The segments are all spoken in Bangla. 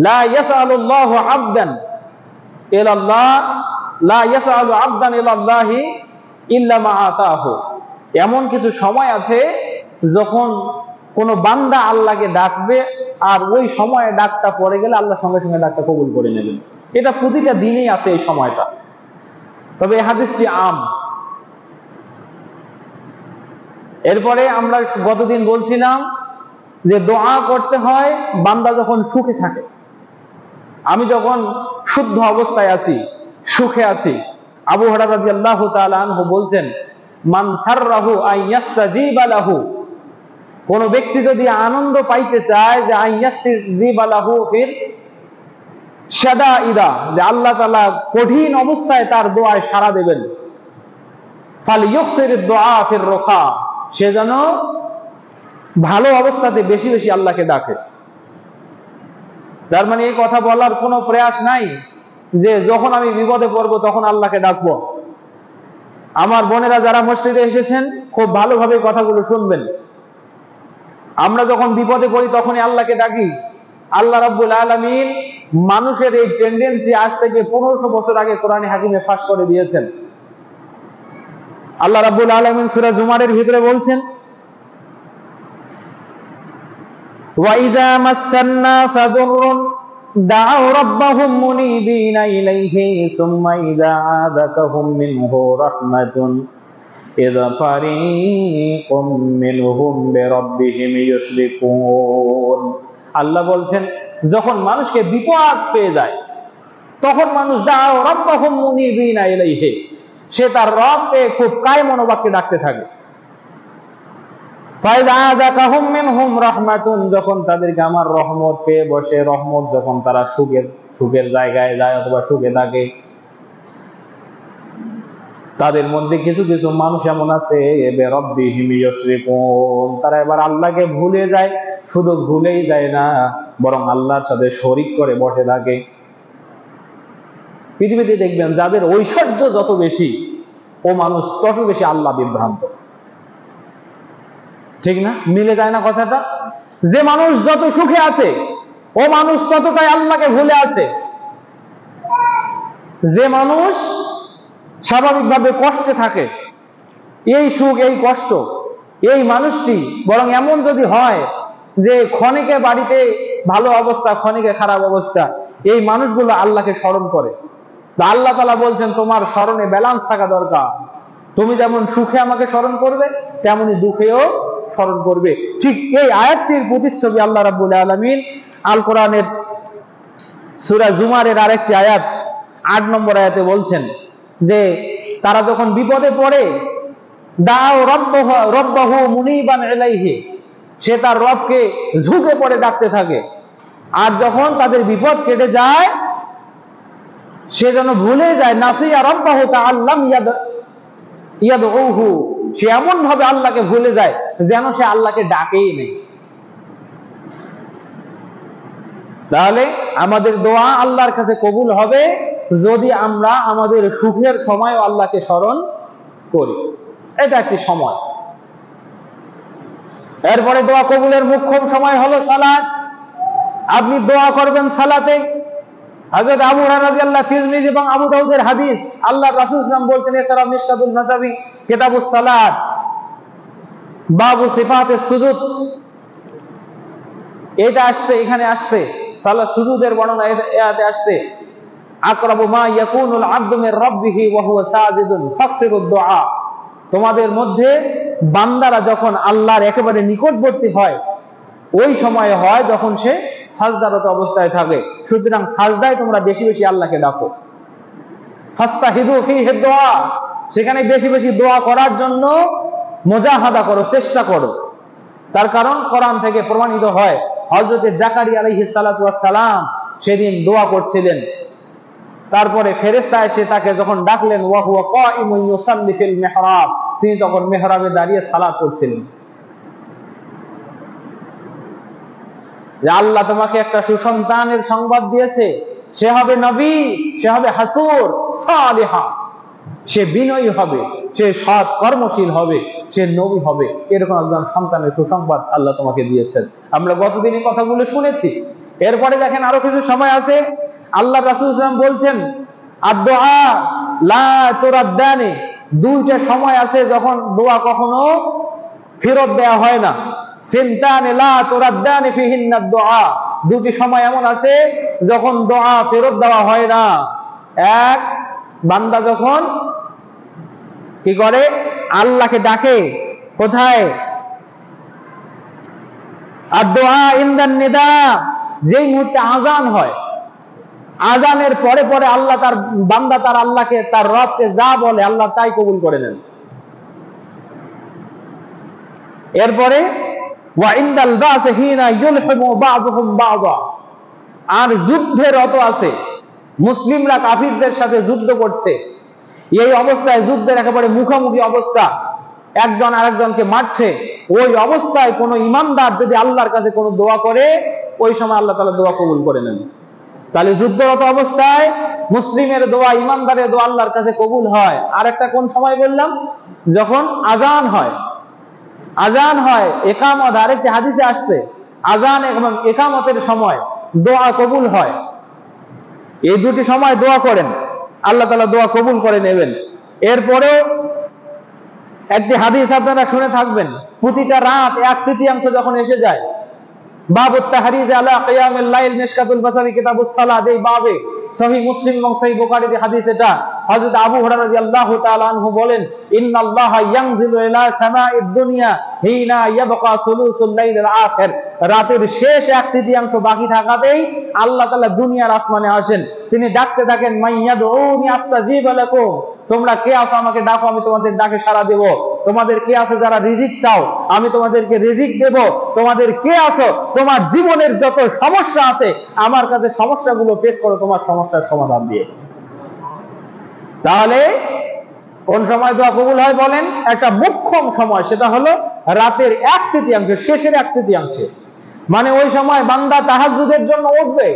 লা ইয়াসআলুল্লাহু আবদান ইলাল্লাহ লা ইয়াসআলু আবদান ইলাল্লাহি ইল্লা মা আতাহু। এমন কিছু সময় আছে যখন কোন বান্দা আল্লাহকে ডাকবে, আর ওই সময়ে ডাকটা পড়ে গেলে আল্লাহ সঙ্গে সঙ্গে ডাকটা কবুল করে নেবেন। এটা প্রতিটা দিনেই আছে এই সময়টা। তবে এই হাদিসটি আম। এরপরে আমরা গতদিন বলছিলাম যে দোয়া করতে হয় বান্দা যখন সুখে থাকে। আমি যখন শুদ্ধ অবস্থায় আছি, সুখে আছি, আবু হুরায়রা রাদিয়াল্লাহু তাআলা আনহু বলছেন, মান সাররাহু আইয়াস্তাজিবা লাহু, কোন ব্যক্তি যদি আনন্দ পাইতে চায় যে আইয়াস্তাজিবা লাহু ফির শাদাইদা, যে আল্লাহ তাআলা কঠিন অবস্থায় তার দোয়ায় সাড়া দেবেন, ফালইউকসির দুআ ফির রুখা, সে যেন ভালো অবস্থাতে বেশি বেশি আল্লাহকে ডাকে। তার মানে এই কথা বলার কোনো প্রয়াস নাই যে যখন আমি বিপদে পড়বো তখন আল্লাহকে ডাকবো। আমার বোনেরা যারা মসজিদে এসেছেন খুব ভালোভাবে কথাগুলো শুনবেন। আমরা যখন বিপদে পড়ি তখনই আল্লাহকে ডাকি। আল্লাহ রাব্বুল আলামিন মানুষের এই টেন্ডেন্সি আজ থেকে 1500 বছর আগে কোরআনে হাকিমে ফাঁস করে দিয়েছেন। আল্লাহ রাব্বুল আলামিন সূরা জুমারের ভিতরে বলছেন, ওয়াইযা মাসান্নাসা যুররুন দাউ রাব্বাহুম মুনিবিনা ইলাইহি সুম্মা ইযা আযাকাহুম মিনহু রাহমাতুন ইযা ফারিকুম মিনহুম বিরাব্বিহিম ইউশরিকুন। আল্লাহ বলছেন, যখন মানুষকে বিপদ পেয়ে যায় তখন মানুষ দাউ রাব্বাহুম মুনিবিনা ইলাইহি, সে তার রবকে খুব কায় মনোবাক্যে ডাকতে থাকে। যখন তাদেরকে আমার রহমত পেয়ে বসে, রহমত যখন তারা সুখের জায়গায় যায় অথবা সুখে থাকে, তাদের মধ্যে কিছু কিছু মানুষ এমন আছে তারা এবার আল্লাহকে ভুলে যায়। শুধু ভুলেই যায় না, বরং আল্লাহর সাথে শরীক করে বসে থাকে। পৃথিবীতে দেখবেন যাদের ঐশ্বর্য যত বেশি, ও মানুষ তত বেশি আল্লাহ বিভ্রান্ত। ঠিক না? মিলে যায় না কথাটা? যে মানুষ যত সুখে আছে ও মানুষ ততটাই আল্লাহকে ভুলে আছে। যে মানুষ স্বাভাবিকভাবে কষ্টে থাকে, এই সুখ এই কষ্ট, এই মানুষটি বরং এমন যদি হয় যে ক্ষণিকে বাড়িতে ভালো অবস্থা, ক্ষণিকে খারাপ অবস্থা, এই মানুষগুলো আল্লাহকে স্মরণ করে। আল্লাহ তাআলা বলছেন, তোমার স্মরণে ব্যালেন্স থাকা দরকার। তুমি যেমন সুখে আমাকে স্মরণ করবে, তেমনি দুঃখেও স্মরণ করবে। ঠিক এই আয়াতটির প্রতিচ্ছবি আল্লাহ রাব্বুল আলামিন আল কোরআনের সূরা জুমারের আরেকটি আয়াত 8 নম্বর আয়াতে বলছেন যে তারা যখন বিপদে পড়ে, দাও রব্বাহু মুনিবান ইলাইহি, সে তার রবকে ঝুঁকে পড়ে ডাকতে থাকে। আর যখন তাদের বিপদ কেটে যায়, সে যেন ভুলে যায়, নাসিয়া রব্বাহু তাআল্লাম ইয়াদউহু, সে এমন ভাবে আল্লাহকে ভুলে যায় যেন সে আল্লাহকে ডাকেই নেই। তাহলে আমাদের দোয়া আল্লাহর কাছে কবুল হবে যদি আমরা আমাদের সুখের সময় আল্লাহকে স্মরণ করি। এটা একটি সময়। এরপরে দোয়া কবুলের মুখ্যম সময় হলো সালাত। আপনি দোয়া করবেন সালাতে। হযরত আবু হুরায়রা রাদিয়াল্লাহু তিরমিজি এবং আবু দাউদের হাদিস, আল্লাহর রাসূল সাল্লাল্লাহু আলাইহি ওয়াসাল্লাম বলছেন, এছাড়া মিশকাতুন নাসাবি কিতাবুস সালাত বাবু সিফাতুস সুজুদ, এটা আসছে, এখানে আসছে সালাত সুজুদের বর্ণনা এতে আসছে, আকরাবু মা ইয়াকুনুল আবদু মির রাব্বিহি ওয়া হুয়া সাজিদুন ফাকসিরুদ দুআ। তোমাদের মধ্যে বান্দারা যখন আল্লাহর একেবারে নিকটবর্তী হয়, ওই সময় হয় যখন সে সাজদারত অবস্থায় থাকে। সুতরাং সাজদায় তোমরা বেশি বেশি আল্লাহকে ডাকো। ফাস্তাহিদু ফিহি দুআ, সেখানে বেশি বেশি দোয়া করার জন্য মুজাহাদা করো, চেষ্টা করো। তার কারণ কোরআন থেকে প্রমাণিত হয়, হযরত জাকারিয়া আলাইহিস সালাতু ওয়াস সালাম সেদিন দোয়া করছিলেন। তারপরে ফেরেশতা এসে তাকে যখন ডাকলেন, ওয়া হুয়া কাইমুন ইউসাল্লি ফিল মিহরাব, তিনি তখন মিহরাবে দাঁড়িয়ে সালাত করছিলেন। যে আল্লাহ তোমাকে একটা সুসন্তানের সংবাদ দিয়েছে, সে হবে নবী, সে হবে হাসুর সালিহা, সে বিনয়ী হবে, সে সৎ কর্মশীল হবে, সে নবী হবে। এরকম একজন সন্তানের সুসংবাদ আল্লাহ তোমাকে দিয়েছেন। আমরা গতদিন এই কথাগুলো শুনেছি। এরপরে দেখেন আরো কিছু সময় আছে, আল্লাহ রাসূল সাল্লাল্লাহু আলাইহি ওয়াসাল্লাম বলছেন আদ-দুআ লা তুরাদ্দানি, দুইটা সময় আছে যখন দোয়া কখনো ফেরত দেওয়া হয় না। সিনতানি লা তুরাদ্দানি ফিহিন্না দুআ, দুটি সময় এমন আছে যখন দোয়া ফেরত দেওয়া হয় না। এক, বান্দা যখন কি করে, আল্লাহকে ডাকে, কোথায়? আদ-দুআ ইনদান নিদা, যেই মুহূর্তে আযান হয়, আযানের পরে পরে আল্লাহ তার বান্দা তার আল্লাহকে, তার রবকে যা বলে আল্লাহ তাই কবুল করে নেন। এরপরে ওয়া ইনদাল বাস হিনা ইউলহিমু বা'দুহুম বা'দা, আর যুদ্ধে রত আছে, মুসলিমরা কাফিরদের সাথে যুদ্ধ করছে, এই অবস্থায় যুদ্ধের একেবারে মুখোমুখি অবস্থা, একজন আরেকজনকে মারছে, ওই অবস্থায় কোনো ইমানদার যদি আল্লাহর কাছে কোনো দোয়া করে, ওই সময় আল্লাহ তাআলা দোয়া কবুল করে নেন। তাহলে যুদ্ধরত অবস্থায় মুসলিমের দোয়া, ইমানদারের দোয়া আল্লাহর কাছে কবুল হয়। আর একটা কোন সময় বললাম? যখন আযান হয়, আযান হয়, ইকামত, আরেকটি হাদিসে আসছে আযান এবং ইকামতের সময় দোয়া কবুল হয়। এই দুটি সময় দোয়া করেন, আল্লাহ তাআলা দোয়া কবুল করে নেবেন। এরপরে একটি হাদিস আপনারা শুনে থাকবেন, প্রতিটা রাত 1/3 যখন এসে যায়, বাবুত তাহরিজ আলা কিয়ামিল লাইল, মিশকাতুল বাসারি কিতাবুস সালাত, এই বাবে সহিহ মুসলিম এবং সহিহ বুখারীর হাদিস। এটা হযরত আবু হুরায়রা রাদিয়াল্লাহু তাআলা আনহু বলেন, ইন্নাল্লাহা ইয়ানজিলু ইলা সামাঈদ দুনিয়া হিনা ইয়াবকা সুলুসুল লাইলিল আখির, রাতের শেষ 1/3 বাকি থাকাতেই আল্লাহ তাআলা দুনিয়ার আসমানে আসেন। তিনি ডাকতে থাকেন, মাইয়াদউনি আস্তাজিব লাকুম, তোমরা কে আছো আমাকে ডাকো, আমি তোমাদের ডাকে সাড়া দেব। তোমাদের কে আছে যারা রিজিক চাও, আমি তোমাদেরকে রিজিক দেব। তোমাদের কে আছো, তোমার জীবনের যত সমস্যা আছে আমার কাছে সমস্যাগুলো পেশ করো, তোমার সমস্যার সমাধান দিয়ে। তাহলে কোন সময় দোয়া কবুল হয় বলেন? একটা মুখ্যম সময়, সেটা হলো রাতের 1/3, শেষের 1/3। মানে ওই সময় বান্দা তাহাজ্জুদের জন্য উঠবে,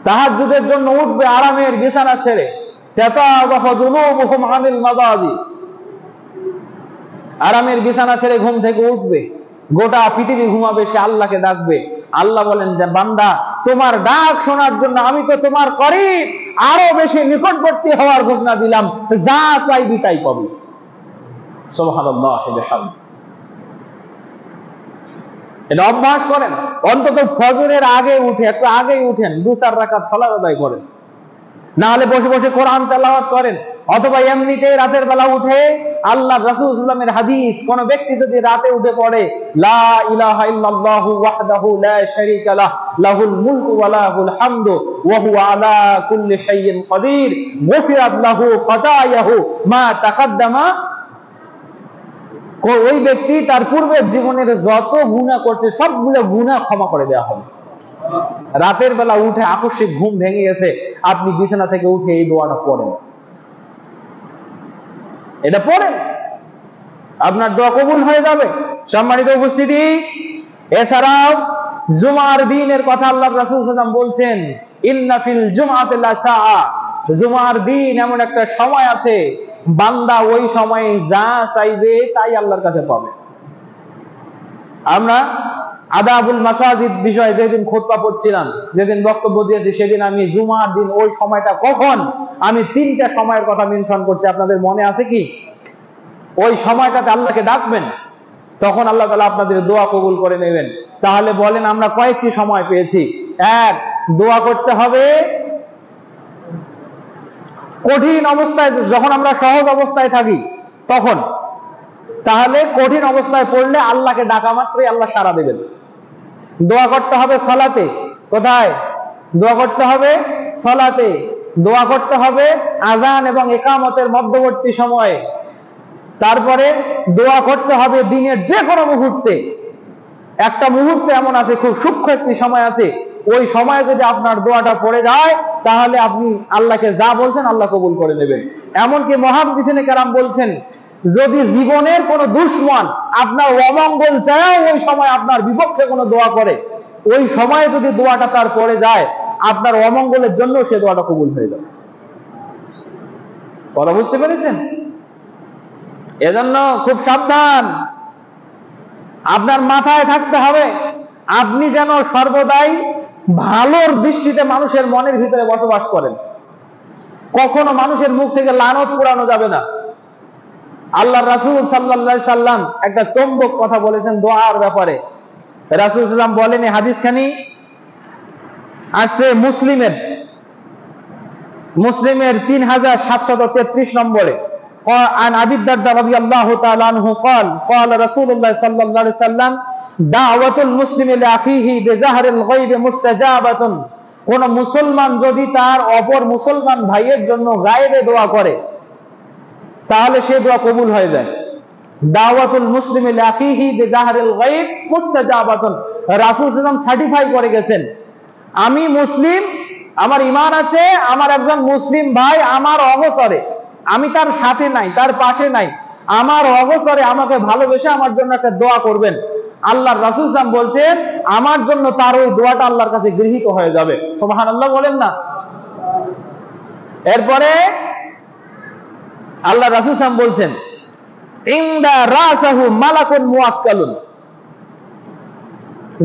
তাহাজ্জুদের জন্য উঠবে আরামের বিছানা ছেড়ে, আরামের বিছানা ছেড়ে ঘুম থেকে উঠবে, গোটা পৃথিবী ঘুমাবে, সে আল্লাহকে ডাকবে। আল্লাহ বলেন যে বান্দা, তোমার ডাক শোনার জন্য আমি তো তোমার করিব, আরো বেশি নিকটবর্তী হওয়ার ঘোষণা দিলাম, যা চাইবি তাই পাবি। সুবহানাল্লাহ। এটা অভ্যাস করেন, অন্তত ফজরের আগে উঠে, একটু আগেই উঠেন, 2-4 রাকাত সালাত আদায় করেন, না হলে বসে বসে কোরআন তেলাওয়াত করেন, অথবা এমনিতেই রাতের বেলা উঠে আল্লাহ রাসূল সাল্লাল্লাহু আলাইহি ওয়াসাল্লামের হাদিস, কোন ব্যক্তি যদি রাতে উঠে পড়ে লা ইলাহা ইল্লাল্লাহু ওয়াহদাহু লা শারীকা লাহু লাহুল মুলকু ওয়া লাহুল হামদু ওয়া হুয়া আলা কুল্লি শাইইন কাদির গুফিরাত লাহু খাতায়াহু মা তাকাদ্দামা, ওই ব্যক্তি তার পূর্বের জীবনের যত গুনাহ করছে সবগুলো গুনাহ ক্ষমা করে দেওয়া হবে। রাতের বেলা উঠে আকস্মিক ঘুম ভেঙে গেছে, আপনি বিছানা থেকে উঠে এই দোয়াটা পড়েন, এটা পড়েন, আপনার দোয়া কবুল হয়ে যাবে। সম্মানিত উপস্থিতি, এছাড়াও জুমার দিনের কথা আল্লাহ রাসূল সাল্লাল্লাহু আলাইহি ওয়াসাল্লাম বলছেন, ইন্না ফিল জুমআতি লাসাআ, জুমার দিন এমন একটা সময় আছে, বান্দা ওই সময়ে যা চাইবে তাই আল্লাহর কাছে পাবে। আমরা আদাবুল মাসাজিদ বিষয়ে যেদিন খুতবা পড়ছিলাম, যেদিন বক্তব্য দিয়েছি, সেদিন আমি জুমার দিন ওই সময়টা কখন, আমি 3টা সময়ের কথা মেনশন করছি, আপনাদের মনে আছে কি? ওই সময়টাতে আল্লাহকে ডাকবেন, তখন আল্লাহ তাআলা আপনাদের দোয়া কবুল করে নেবেন। তাহলে বলেন আমরা কয়েকটি সময় পেয়েছি? এক, দোয়া করতে হবে কঠিন অবস্থায়, যখন আমরা সহজ অবস্থায় থাকি তখন। তাহলে কঠিন অবস্থায় পড়লে আল্লাহকে ডাকা মাত্রই আল্লাহ সাড়া দেবেন। দোয়া করতে হবে সালাতে, কোথায় দোয়া করতে হবে? সালাতে। দোয়া করতে হবে আযান এবং ইকামতের মধ্যবর্তী সময়ে। তারপরে দোয়া করতে হবে দিনের যে কোনো মুহূর্তে। একটা মুহূর্তে এমন আছে, খুব সূক্ষ্ম একটি সময় আছে, ওই সময়ে যদি আপনার দোয়াটা পড়ে যায় তাহলে আপনি আল্লাহকে যা বলছেন আল্লাহ কবুল করে নেবেন। এমনকি মুহাদ্দিসিনে কেরাম বলছেন, যদি জীবনের কোনো দুশমন আপনার অমঙ্গল চায় ওই সময় আপনার বিপক্ষে কোনো দোয়া করে, ওই সময়ে যদি দোয়াটা তার পড়ে যায়, আপনার অমঙ্গলের জন্য সে দোয়াটা কবুল হয়ে যাবে। কথা বুঝতে পেরেছেন? এজন্য খুব সাবধান, আপনার মাথায় থাকতে হবে আপনি যেন সর্বদাই ভালোর দৃষ্টিতে মানুষের মনের ভিতরে বসবাস করেন। কখনো মানুষের মুখ থেকে লানত কুড়ানো যাবে না। আল্লাহ রাসূল সাল্লাল্লাহু আলাইহি সাল্লাম একটা চমক কথা বলেছেন দোয়ার ব্যাপারে। রাসূল সাল্লাম বলেন, এই হাদিসখানি আসছে মুসলিমের 3733 নম্বরে। عن أبي الدرداء رضي الله تعالى عنه قال قال رسول الله صلى الله عليه وسلم دعوة المسلم لأخيه بظهر الغيب مستجابة। কোন মুসলমান যদি তার অপর মুসলমান ভাইয়ের জন্য গায়েবে দোয়া করে তাহলে সে দোয়া কবুল হয়ে যায়। দাওয়াতুল মুসলিমি লিআখিহি বিজাহরিল গায়ব মুস্তাজাবাতুন। রাসূল সাল্লাল্লাহু আলাইহি ওয়াসাল্লাম সার্টিফাই করে গেছেন, আমি মুসলিম, আমার ঈমান আছে, আমার একজন মুসলিম ভাই আমার অগোচরে, আমি তার সাথে নাই, তার পাশে নাই, আমার অগোচরে আমাকে ভালোবেসে আমার জন্য একটা দোয়া করবেন। আল্লাহর রাসূল সাল্লাল্লাহু আলাইহি ওয়াসাল্লাম বলছেন, আমার জন্য তার ওই দোয়াটা আল্লাহর কাছে গৃহীত হয়ে যাবে। সুবহানাল্লাহ বলেন না। এরপরে আল্লাহ রাসূল সাল্লাল্লাহু আলাইহি ওয়াসাল্লাম বলছেন, ইনদা রাসাহু মালাকুন মুআক্কালুন।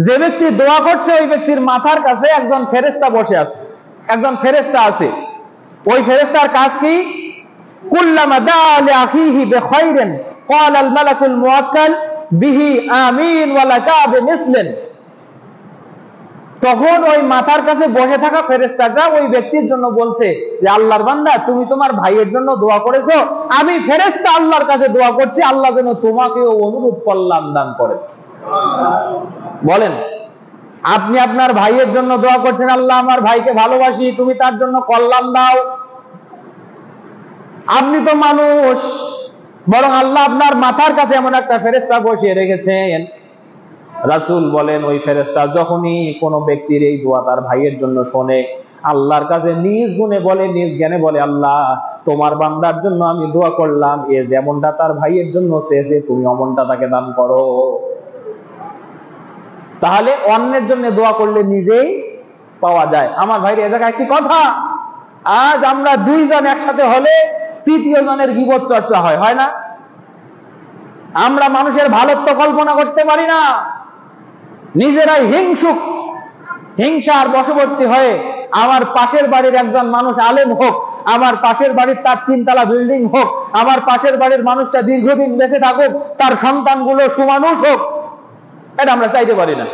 যে ব্যক্তি দোয়া করছে ওই ব্যক্তির মাথার কাছে একজন ফেরেশতা বসে আছে, একজন ফেরেশতা আছে। ওই ফেরেশতার কাজ কি? কুল্লামা দাআ লিআখিহি বিখাইরিন ক্বালা আল মালাকুল মুআক্কাল বিহি আমিন ওয়া লাকা বিমিসলিন। তখন ওই মাথার কাছে বসে থাকা ফেরেশতাটা ওই ব্যক্তির জন্য বলছে যে আল্লাহর বান্দা, তুমি তোমার ভাইয়ের জন্য দোয়া করেছো, আমি ফেরেশতা আল্লাহর কাছে দোয়া করছি আল্লাহ যেন তোমাকেও অনুরূপ কল্যাণ দান করেন। বলেন, আপনি আপনার ভাইয়ের জন্য দোয়া করছেন, আল্লাহ আমার ভাইকে ভালোবাসি, তুমি তার জন্য কল্যাণ দাও। আপনি তো মানুষ, বরং আল্লাহ আপনার মাথার কাছে এমন একটা ফেরেশতা বসিয়ে রেখেছেন। রাসূল বলেন, ওই ফেরেশতা যখনই কোনো ব্যক্তির এই দোয়া তার ভাইয়ের জন্য শোনে, আল্লাহর কাছে নিজ গুণে বলে, নিজ জ্ঞানে বলে, আল্লাহ তোমার বান্দার জন্য আমি দোয়া করলাম, এ যেমনটা তার ভাইয়ের জন্য চেয়েছে তুমি অমনটা তাকে দান করো। তাহলে অন্যের জন্য দোয়া করলে নিজেই পাওয়া যায়। আমার ভাইয়ের এ জায়গায় একটি কথা, আজ আমরা দুইজন একসাথে হলে তৃতীয় জনের গীবত চর্চা হয়, হয় না? আমরা মানুষের ভালোত্ব কল্পনা করতে পারি না, নিজেরাই হিংসুক, হিংসার বশবর্তী হয়ে আমার পাশের বাড়ির একজন মানুষ আলেম হোক, আমার পাশের বাড়ির তার 3 তলা বিল্ডিং হোক, আমার পাশের বাড়ির মানুষটা দীর্ঘদিন বেঁচে থাকুক, তার সন্তানগুলো সুমানুষ হোক, এটা আমরা চাইতে পারি না।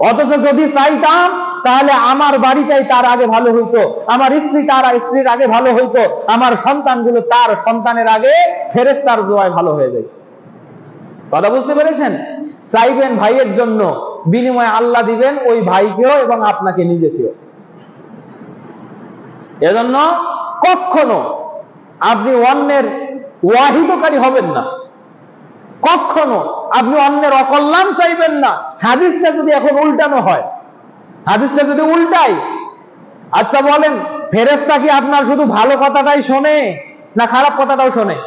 অথচ যদি চাইতাম তাহলে আমার বাড়িটাই তার আগে ভালো হইতো, আমার স্ত্রী তার স্ত্রীর আগে ভালো হইতো, আমার সন্তানগুলো তার সন্তানের আগে ফেরেশতার দোয়ায় ভালো হয়ে যায়। কথা বুঝতে পেরেছেন? চাইবেন ভাইয়ের জন্য, বিনিময়ে আল্লাহ দিবেন ওই ভাইকেও এবং আপনাকে নিজেকেও। এজন্য কখনো আপনি অন্যের ওয়াহিদকারী হবেন না, কখনো আপনি অন্যের অকল্যাণ চাইবেন না। হাদিসটা যদি এখন উল্টানো হয়, হাদিসটা যদি উল্টাই, আচ্ছা বলেন, ফেরেশতা কি আপনার শুধু ভালো কথাটাই শোনে না খারাপ কথাটাও শোনে?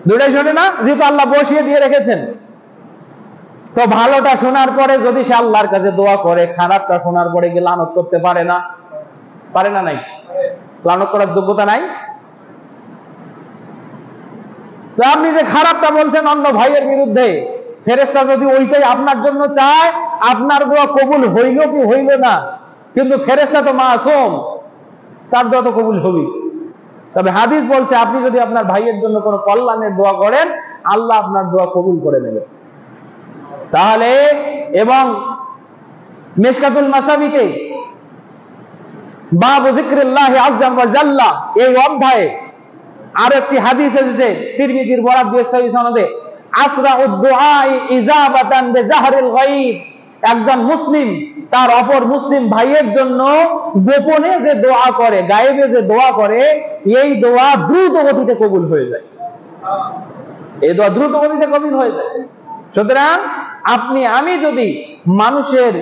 দুটাই শোনে না? যেহেতু আল্লাহ বসিয়ে দিয়ে রেখেছেন। তো ভালোটা শোনার পরে যদি সে আল্লাহর কাছে দোয়া করে, খারাপটা শোনার পরে কি লানত করতে পারে না? পারে না? নাই? লানত করার যোগ্যতা নাই? তো আপনি যে খারাপটা বলছেন অন্য ভাইয়ের বিরুদ্ধে, ফেরেশতা যদি ওইটাই আপনার জন্য চায়, আপনার দোয়া কবুল হইল কি হইল না, কিন্তু ফেরেশতা তো মাসুম, তার দোয়া তো কবুল হবেই। তবে হাদিস বলছে আপনি যদি আপনার ভাইয়ের জন্য কোনো কল্যাণের দোয়া করেন, আল্লাহ আপনার দোয়া কবুল করে নেবে। তাহলে এবং মিশকাতুল মাসাবিতে বাবু যিকরিল্লাহি আযজা ওয়া জাল্লা এই অধ্যায়ে আর একটি হাদিস এসেছে, তিরমিজির বরাত দিয়ে সহিহ সনদে, আসরাউদ দুআই ইজাবাতান বিজাহরিল গায়ব। একজন মুসলিম তার অপর মুসলিম ভাইয়ের জন্য গোপনে যে দোয়া করে, গায়েবে যে দোয়া করে, এই দোয়া দ্রুত গতিতে কবুল হয়ে যায়। এই দোয়া দ্রুত গতিতে কবুল হয়ে যায়। সুতরাং আপনি আমি যদি মানুষের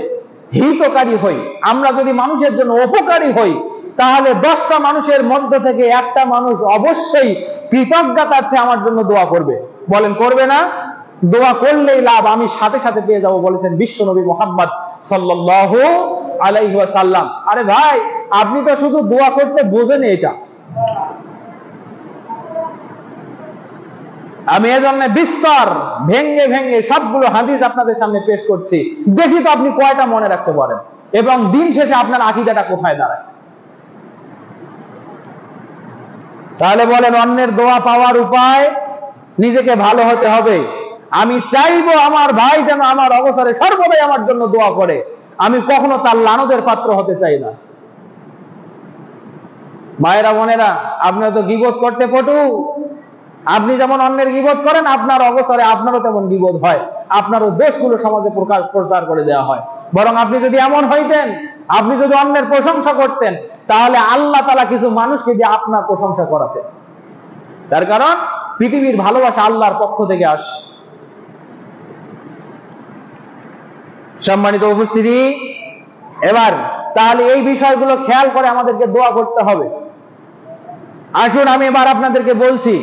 হিতকারী হই, আমরা যদি মানুষের জন্য উপকারী হই, তাহলে 10টা মানুষের মধ্য থেকে একটা মানুষ অবশ্যই কৃতজ্ঞতার্থে আমার জন্য দোয়া করবে। বলেন করবে না? দোয়া করলেই লাভ, আমি সাথে সাথে পেয়ে যাব, বলেছেন বিশ্ব নবী মুহাম্মদ সাল্লাল্লাহু আলাইহি ওয়াসাল্লাম। আরে ভাই, আপনি তো শুধু দোয়া করতে বোঝেন এটা। আমি এজন্য বিস্তর ভেঙ্গে ভেঙ্গে সবগুলো হাদিস আপনাদের সামনে পেশ করছি, দেখি তো আপনি কয়টা মনে রাখতে পারেন এবং দিন শেষে আপনার আকীদাটা কোথায় দাঁড়ায়। তাহলে বলেন, অন্যের দোয়া পাওয়ার উপায় নিজেকে ভালো হতে হবে। আমি চাইবো আমার ভাই যেন আমার অবসরে সর্বদাই আমার জন্য দোয়া করে, আমি কখনো তার লানতের পাত্র হতে চাই না। ভাইরা বোনেরা, আপনারা তো গীবত করতে পটু, আপনি যেমন অন্যের গীবত করেন, আপনার অবসরে আপনারও তেমন গীবত হয়, আপনারও দোষগুলো সমাজে প্রচার করে দেওয়া হয়। বরং আপনি যদি এমন হইতেন, আপনি যদি অন্যের প্রশংসা করতেন, তাহলে আল্লাহ তাআলা কিছু মানুষকে দিয়ে আপনার প্রশংসা করাতেন। তার কারণ পৃথিবীর ভালোবাসা আল্লাহর পক্ষ থেকে আসে। সম্মানিত উপস্থিতি, এবার তাহলে এই বিষয়গুলো খেয়াল করে আমাদেরকে দোয়া করতে হবে। আসুন আমি এবার আপনাদেরকে বলছি,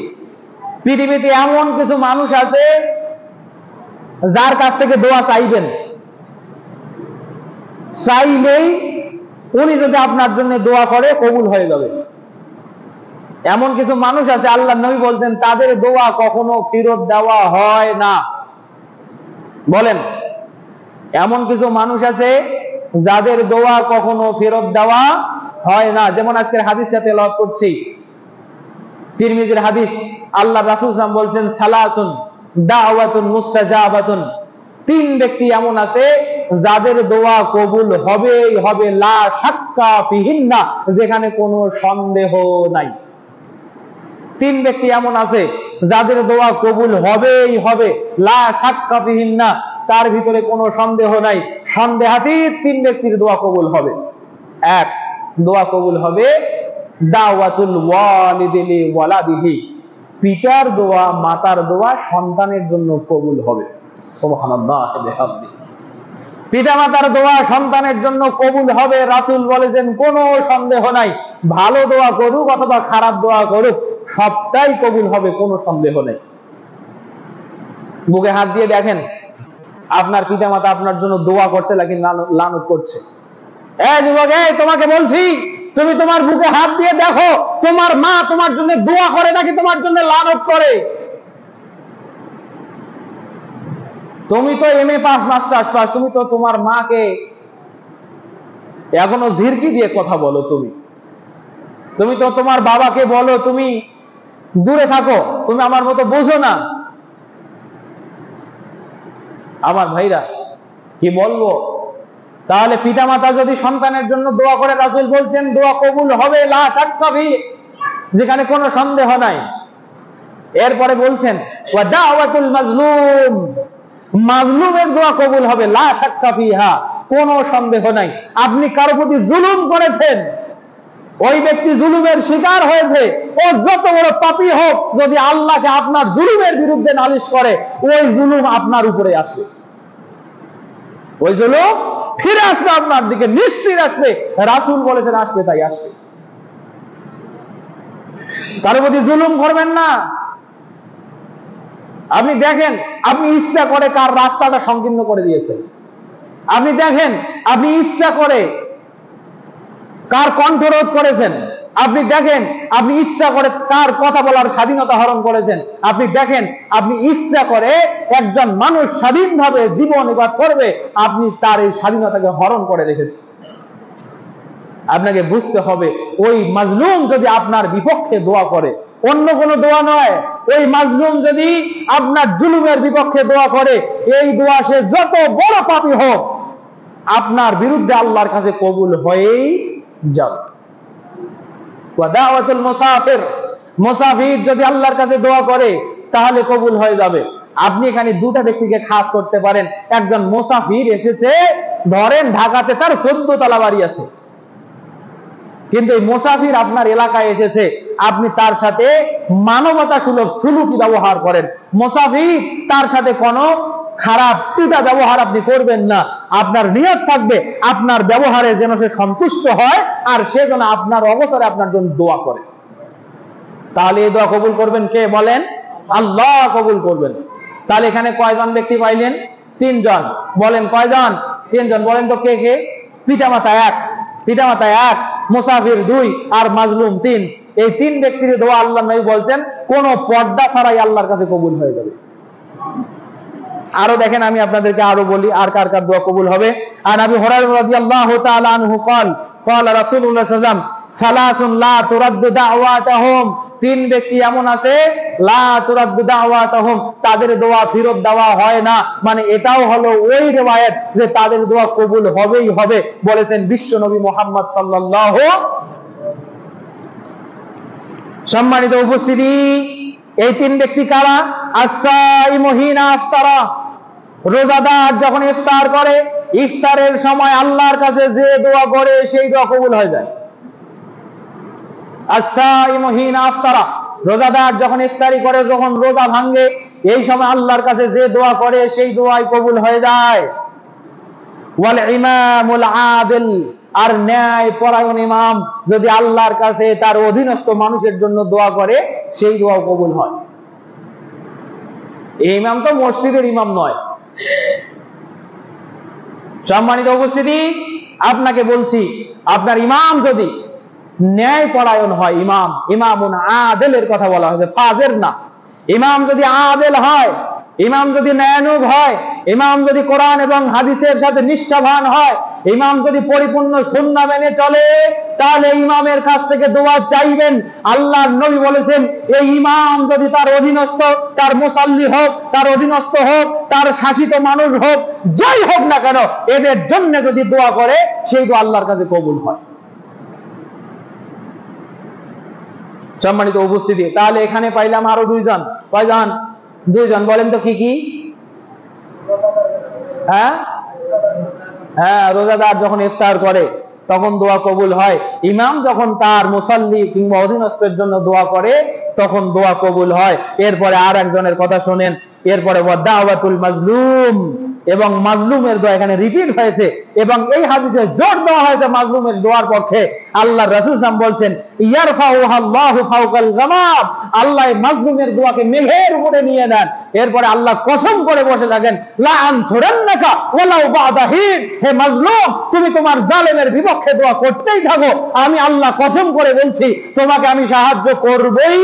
পৃথিবীতে এমন কিছু মানুষ আছে যার কাছ থেকে দোয়া চাইবেন, চাইলেই উনি যদি আপনার জন্য দোয়া করে কবুল হয়ে যাবে। এমন কিছু মানুষ আছে, আল্লাহর নবী বলছেন তাদের দোয়া কখনো ফেরত দেওয়া হয় না। বলেন, এমন কিছু মানুষ আছে যাদের দোয়া কখনো ফেরত দেওয়া হয় না। যেমন আজকের হাদিসটা তেলাওয়াত করছি, তিরমিজির হাদিস। আল্লাহ রাসূল সাল্লাল্লাহু আলাইহি ওয়াসাল্লাম বলছেন, সালাসুন দাওয়াতুন মুস্তাজাবাতুন, তিন ব্যক্তি এমন আছে যাদের দোয়া কবুল হবেই হবে, লা শাক্কা ফিহিন্না, যেখানে কোনো সন্দেহ নাই। তিন ব্যক্তি এমন আছে যাদের দোয়া কবুল হবেই হবে, লা শাক্কা ফিহিন্না, তার ভিতরে কোনো সন্দেহ নাই। সন্দেহাতীত তিন ব্যক্তির দোয়া কবুল হবে। এক, দোয়া কবুল হবে দাওয়াতুল ওয়ালিদি লি ওয়ালাদিহি, পিতার দোয়া মাতার দোয়া সন্তানের জন্য কবুল হবে। সুবহানাল্লাহ বিহামদি। পিতা মাতার দোয়া সন্তানের জন্য কবুল হবে, রাসূল বলেছেন কোনো সন্দেহ নাই। ভালো দোয়া করুক অথবা খারাপ দোয়া করুক, সবটাই কবুল হবে, কোনো সন্দেহ নেই। বুকে হাত দিয়ে দেখেন, আপনার পিতা মাতা আপনার জন্য দোয়া করছে নাকি লানত করছে? এই যুবক, এই তোমাকে বলছি, তুমি তোমার বুকে হাত দিয়ে দেখো, তোমার মা তোমার জন্য দোয়া করে নাকি তোমার জন্য লানত করে? তুমি তো এমএ পাস, মাস্টার্স পাস, তুমি তো তোমার মাকে এখনো ঝিরকি দিয়ে কথা বলো। তুমি তো তোমার বাবাকে বলো তুমি দূরে থাকো, তুমি আমার মতো বোঝো না। আমার ভাইরা, কি বলবো? তাহলে পিতামাতা যদি সন্তানের জন্য দোয়া করে, রাসূল বলছেন দোয়া কবুল হবে, লা শাক্কা ফি, যেখানে কোনো সন্দেহ নাই। এরপরে বলছেন ওয়া দাওয়াতুল মাজলুম, মাজলুমের দোয়া কবুল হবে, লা শাক্কা ফিহা, কোনো সন্দেহ নাই। আপনি কারো প্রতি জুলুম করেছেন, ওই ব্যক্তি জুলুমের শিকার হয়েছে, ও যত বড় পাপী হোক, যদি আল্লাহকে আপনার জুলুমের বিরুদ্ধে নালিশ করে, ওই জুলুম আপনার উপরে আসবে, ওই জুলুম ফিরে আসবে আপনার দিকে, নিশ্চিত আসবে। রাসূল বলেছেন আসবে, তাই আসবে। কারো প্রতি জুলুম করবেন না। আপনি দেখেন, আপনি ইচ্ছা করে কার রাস্তাটা সংকীর্ণ করে দিয়েছেন, আপনি দেখেন আপনি ইচ্ছা করে কার কণ্ঠরোধ করেছেন, আপনি দেখেন আপনি ইচ্ছা করে কার কথা বলার স্বাধীনতা হরণ করেছেন, আপনি দেখেন আপনি ইচ্ছা করে একজন মানুষ স্বাধীনভাবে জীবন নির্বাহ করবে, আপনি তার এই স্বাধীনতাকে হরণ করে রেখেছেন। আপনাকে বুঝতে হবে, ওই মাজলুম যদি আপনার বিপক্ষে দোয়া করে, অন্য কোনো দোয়া নয়, ওই মাজলুম যদি আপনার জুলুমের বিপক্ষে দোয়া করে, এই দোয়া সে যত বড় পাপী হোক, আপনার বিরুদ্ধে আল্লাহর কাছে কবুল হয়েই যাবে। ওয়া দাওয়াতুল মুসাফির, মুসাফির যদি আল্লাহর কাছে দোয়া করে তাহলে কবুল হয়ে যাবে। আপনি এখানে দুটা ব্যক্তিকে খাস করতে পারেন। একজন মুসাফির এসেছে, ধরেন ঢাকাতে তার 14 তলা বাড়ি আছে, কিন্তু এই মুসাফির আপনার এলাকায় এসেছে, আপনি তার সাথে মানবতা সুলভ সুলুকি ব্যবহার করেন। মুসাফির, তার সাথে কোনো খারাপ টুটা ব্যবহার আপনি করবেন না। আপনার নিয়ত থাকবে আপনার ব্যবহারে যেন সে সন্তুষ্ট হয়, আর সে যেন আপনার অবসরে আপনার জন্য দোয়া করে। তাহলে এই দোয়া কবুল করবেন কে? বলেন, আল্লাহ কবুল করবেন। তাহলে এখানে কয়জন ব্যক্তি পাইলেন? 3 জন। বলেন কয়জন? 3 জন। বলেন তো কে কে? পিতামাতা 1, মুসাফির 2 আর মাজলুম 3। এই 3 ব্যক্তির দোয়া আল্লাহ নবী বলছেন কোন পর্দা ছাড়াই আল্লাহর কাছে কবুল হয়ে যাবে। আরো দেখেন, আমি আপনাদেরকে আরো বলি আর কার কার দোয়া কবুল হবে। আর নবী হুরায়রা রাদিয়াল্লাহু তাআলা আনহু قال قال রাসূলুল্লাহ সাল্লাল্লাহু আলাইহি ওয়াসাল্লাম সালাসুন লা তুরাদ্দু দাওয়াতাহুম, 3 ব্যক্তি এমন আছে লা তুরাদ্দু দাওয়াতাহুম, তাদের দোয়া ফেরত দেওয়া হয় না। মানে এটাও হলো ওই riwayat যে তাদের দোয়া কবুল হবেই হবে, বলেছেন বিশ্ব নবী মুহাম্মদ সাল্লাল্লাহু। সম্মানিত উপস্থিতি, এই 3 ব্যক্তি কারা? আস-সাইমু হিনা আফতারা, রোজাদার যখন ইফতার করে, ইফতারের সময় আল্লাহর কাছে যে দোয়া করে সেই দোয়া কবুল হয়ে যায়। আস-সাইমু হিনা আফতারা, রোজাদার যখন ইফতারি করে, যখন রোজা ভাঙে, এই সময় আল্লাহর কাছে যে দোয়া করে সেই দোয়াই কবুল হয়ে যায়। ওয়াল ইমামুল আদিল, আর ন্যায় পরায়ণ ইমাম যদি আল্লাহর কাছে তার অধীনস্থ মানুষের জন্য দোয়া করে সেই দোয়া কবুল হয়। এই ইমাম তো মসজিদের ইমাম নয়। সম্মানিত উপস্থিতি, আপনাকে বলছি, আপনার ইমাম যদি ন্যায় পরায়ণ হয়, ইমামুন আদিলের কথা বলা হয়েছে, ফাজের না। ইমাম যদি আদিল হয়, ইমাম যদি ন্যায়ানুগ হয়, ইমাম যদি কোরআন এবং হাদিসের সাথে নিষ্ঠাবান হয়, ইমাম যদি পরিপূর্ণ সুন্নাহ মেনে চলে, তাহলে ইমামের কাছ থেকে দোয়া চাইবেন। আল্লাহর নবী বলেছেন, এই ইমাম যদি তার অধীনস্থ, তার মুসাল্লি হোক, তার অধীনস্থ হোক, তার শাসিত মানুষ হোক, যাই হোক না কেন, এদের জন্য যদি দোয়া করে সেই দোয়া আল্লাহর কাছে কবুল হয়। সম্মানিত উপস্থিতি, তাহলে এখানে পাইলাম আরো 2 জন। কয়জন? 2 জন। বলেন তো কি কি? হ্যাঁ, রোজাদার যখন ইফতার করে তখন দোয়া কবুল হয়। ইমাম যখন তার মুসাল্লি কিংবা অধীনস্থের জন্য দোয়া করে তখন দোয়া কবুল হয়। এরপরে আর একজনের কথা শোনেন, এরপরে দাওয়াতুল মাজলুম, এবং মাজলুমের দোয়া এখানে রিপিট হয়েছে এবং এই হাদিসে জোর দেওয়া হয়েছে মাজলুমের দোয়ার পক্ষে। আল্লাহর রাসূল সাল্লাল্লাহু আলাইহি ওয়াসাল্লাম বলছেন, ইয়ারফাউহাল্লাহু ফাওকাল গামাম, আল্লাহ মাজলুমের দোয়াকে মেঘের উপরে নিয়ে নেন। এরপরে আল্লাহ কসম করে বসে থাকেন, লা আনসুরান্নাকা ওয়ালাউ বা'দা হিন, হে মাজলুম, তুমি তোমার জালেমের বিপক্ষে দোয়া করতেই থাকো, আমি আল্লাহ কসম করে বলছি তোমাকে আমি সাহায্য করবই,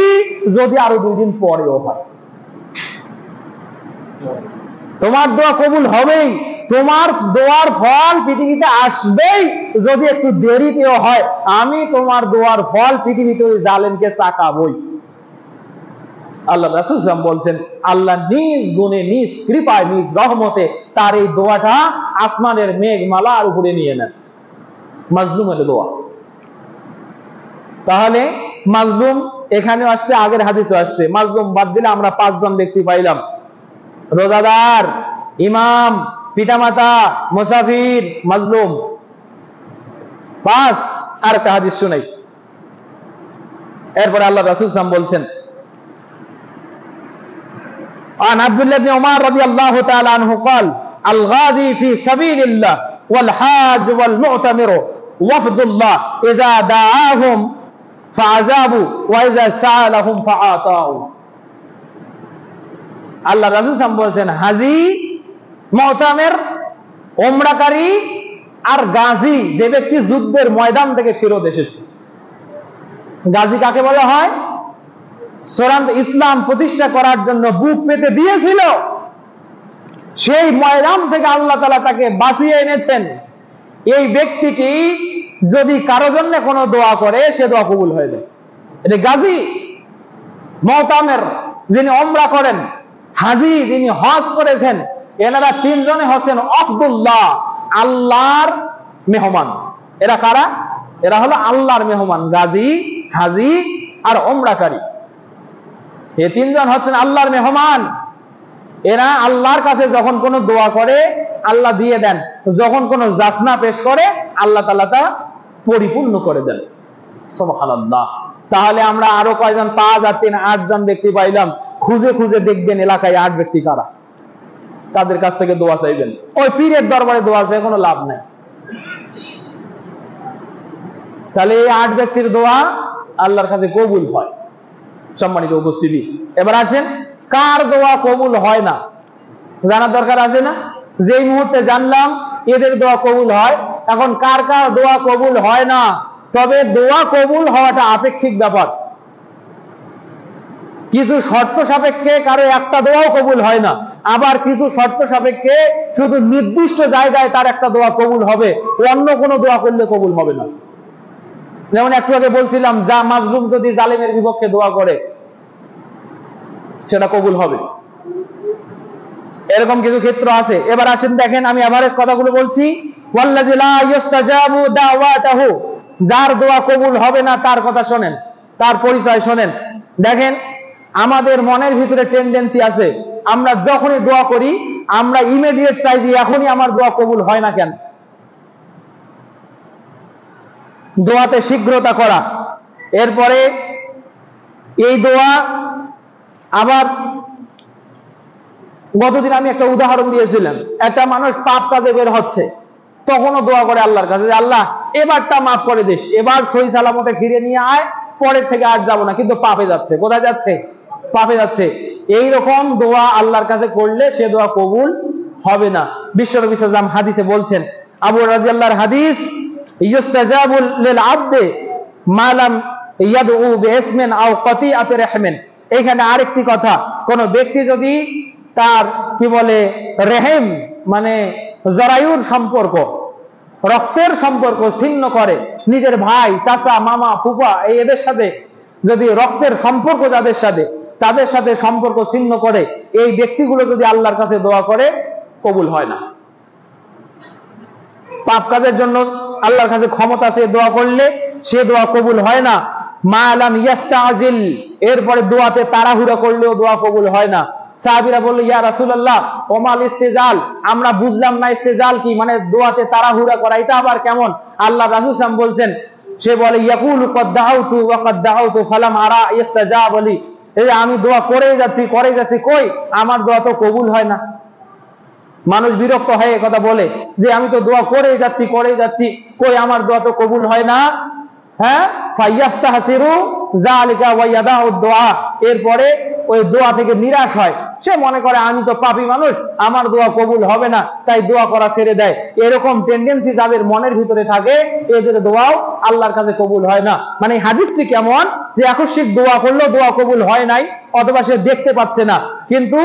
যদি আরো 2 দিন পরেও হয়। তোমার দোয়া কবুল হবেই, তোমার দোয়ার ফল পৃথিবীতে আসবেই, যদি একটু দেরিতেও হয়। আমি তোমার দোয়ার ফল পৃথিবীতে ওই জালেমকে চাকাবই। আল্লাহ রাসূল সাল্লাল্লাহু আলাইহি ওয়াসাল্লাম বলছেন, আল্লাহ নিজ গুণে, নিজ কৃপায়, নিজ রহমতে তার এই দোয়াটা আসমানের মেঘমালার উপরে নিয়ে নেন। মাজলুমের দোয়া। তাহলে মাজলুম এখানেও আসছে, আগের হাদিসেও আসছে। মাজলুম বাদ দিলে আমরা 5 জন ব্যক্তি পাইলাম: রোজাদার, ইমাম, পিতামাতা, মুসাফির, মাজলুম। 5। আর একটা হাদিস শুনাই। এরপরে আল্লাহ রাসূল সাল্লাল্লাহু আলাইহি ওয়াসাল্লাম বলছেন, عن عبد الله بن عمر رضي الله تعالى عنه قال الغازي في سبيل الله والحاج والمعتمر وفد الله إذا دعاهم فعذابوا وإذا سألهم فعاطوا। আল্লাহ রাসূল সাল্লাল্লাহু আলাইহি ওয়াসাল্লাম বলছেন, হাজী, মুতামির, উমরাকারী আর গাজী, যে ব্যক্তি যুদ্ধের ময়দান থেকে ফেরত এসেছে। গাজী কাকে বলা হয়? চূড়ান্ত ইসলাম প্রতিষ্ঠা করার জন্য বুক পেতে দিয়েছিল, সেই ময়দান থেকে আল্লাহ তাআলা তাকে বাঁচিয়ে এনেছেন। এই ব্যক্তিটি যদি কারো জন্য কোনো দোয়া করে সে দোয়া কবুল হয়ে যায়। এটা গাজী। মুতামির যিনি উমরা করেন, হাজী যিনি হজ করেছেন, এনারা 3 জনে হচ্ছেন আব্দুল্লাহ, আল্লাহর মেহমান। এরা কারা? এরা হলো আল্লাহর মেহমান, গাজী, হাজী আর উমরাকারী। এই 3 জন হচ্ছেন আল্লাহর মেহমান। এরা আল্লাহর কাছে যখন কোনো দোয়া করে আল্লাহ দিয়ে দেন, যখন কোনো যাচনা পেশ করে আল্লাহ তাআলা তা পরিপূর্ণ করে দেন। সুবহানাল্লাহ। তাহলে আমরা আরো কয়জন? 5 আর 3 8 জন ব্যক্তি পাইলাম। খুঁজে খুঁজে দেখবেন এলাকায় 8 ব্যক্তি কারা, তাদের কাছ থেকে দোয়া চাইবেন। ওই পীরের দরবারে দোয়া চাই কোনো লাভ নাই। তাহলে এই 8 ব্যক্তির দোয়া আল্লাহর কাছে কবুল হয়। সম্মানিত উপস্থিতি, এবার আসেন কার দোয়া কবুল হয় না, জানার দরকার আছে না? যেই মুহূর্তে জানলাম এদের দোয়া কবুল হয়, এখন কার কার দোয়া কবুল হয় না। তবে দোয়া কবুল হওয়াটা আপেক্ষিক ব্যাপার। কিছু শর্ত সাপেক্ষে কারো একটা দোয়াও কবুল হয় না, আবার কিছু শর্ত সাপেক্ষে শুধু নির্দিষ্ট জায়গায় তার একটা দোয়া কবুল হবে, অন্য কোনো দোয়া করলে কবুল হবে না। যেমন একটু আগে বলছিলাম, যা মাজলুম যদি জালেমের বিপক্ষে দোয়া করে সেটা কবুল হবে, এরকম কিছু ক্ষেত্র আছে। এবার আসেন দেখেন, আমি এভারেজ কথাগুলো বলছি। ওয়াল্লাযী লা ইস্তাজাবু দাওয়াতাহু, যার দোয়া কবুল হবে না তার কথা শোনেন, তার পরিচয় শোনেন। দেখেন, আমাদের মনের ভিতরে টেন্ডেন্সি আছে, আমরা যখনই দোয়া করি আমরা ইমিডিয়েট চাই যে এখনই আমার দোয়া কবুল হয় না কেন, দোয়াতে শীঘ্রতা করা। এরপরে এই দোয়া আবার গতদিন আমি একটা উদাহরণ দিয়েছিলাম, একটা মানুষ পাপ কাজে বের হচ্ছে, তখনও দোয়া করে আল্লাহর কাছে যে আল্লাহ এবারটা মাফ করে দিস, এবার সহি সালামতে ফিরে নিয়ে আয়, পরের থেকে আর যাবো না, কিন্তু পাপে যাচ্ছে। কোথায় যাচ্ছে? পাপে যাচ্ছে। এইরকম দোয়া আল্লাহর কাছে করলে সে দোয়া কবুল হবে না। বিশ্বনবী সাল্লাল্লাহু আলাইহি ওয়াসাল্লাম হাদিসে বলছেন, আবু রাদিয়াল্লাহর হাদিস, ইউস্তাজাবু লিল আবদি মা লাম ইয়াদউ বিইসমিন আও কাতিআতি রাহমিন। এখানে আরেকটি কথা, কোন ব্যক্তি যদি তার কি বলে রেহেম মানে জরায়ুর সম্পর্ক, রক্তের সম্পর্ক ছিন্ন করে, নিজের ভাই, চাচা, মামা, ফুফা এদের সাথে যদি রক্তের সম্পর্ক যাদের সাথে, তাদের সাথে সম্পর্ক ছিন্ন করে, এই ব্যক্তিগুলো যদি আল্লাহর কাছে দোয়া করে কবুল হয় না। পাপ কাজের জন্য আল্লাহর কাছে ক্ষমতা আছে, দোয়া করলে সে দোয়া কবুল হয় না। মা লাম ইয়াস্তাজিল, এরপরে দোয়াতে তাড়াহুড়া করলেও দোয়া কবুল হয় না। সাহাবীরা বলল, ইয়া রাসূলুল্লাহ ওমাল ইস্তিজাল, আমরা বুঝলাম না ইস্তিজাল কি, মানে দোয়াতে তাড়াহুড়া করা, এটা আবার কেমন? আল্লাহ রাসূল সাল্লাল্লাহু আলাইহি ওয়াসাল্লাম বলছেন, সে বলে ইয়াকুলু ক্বাদ দাআউতু ওয়া ক্বাদ দাআউতু ফালাম আরা ইস্তাজাব লি, এই আমি দোয়া করেই যাচ্ছি কই আমার দোয়া তো কবুল হয় না। মানুষ বিরক্ত হয়ে কথা বলে যে আমি তো দোয়া করেই যাচ্ছি কই আমার দোয়া তো কবুল হয় না। হ্যাঁ, ফায়াস্তাহসিরু যালিকা ওয়া ইয়াদাউ দুআ, এরপরে ওই দোয়া থেকে নিরাশ হয়, সে মনে করে আমি তো পাপী মানুষ, আমার দোয়া কবুল হবে না, তাই দোয়া করা ছেড়ে দেয়। এরকম টেন্ডেন্সি যাদের মনের ভিতরে থাকে, এদের দোয়াও আল্লাহর কাছে কবুল হয় না। মানে হাদিসটি কেমন, যে আকস্মিক দোয়া করলো দোয়া কবুল হয় নাই, অথবা সে দেখতে পাচ্ছে না, কিন্তু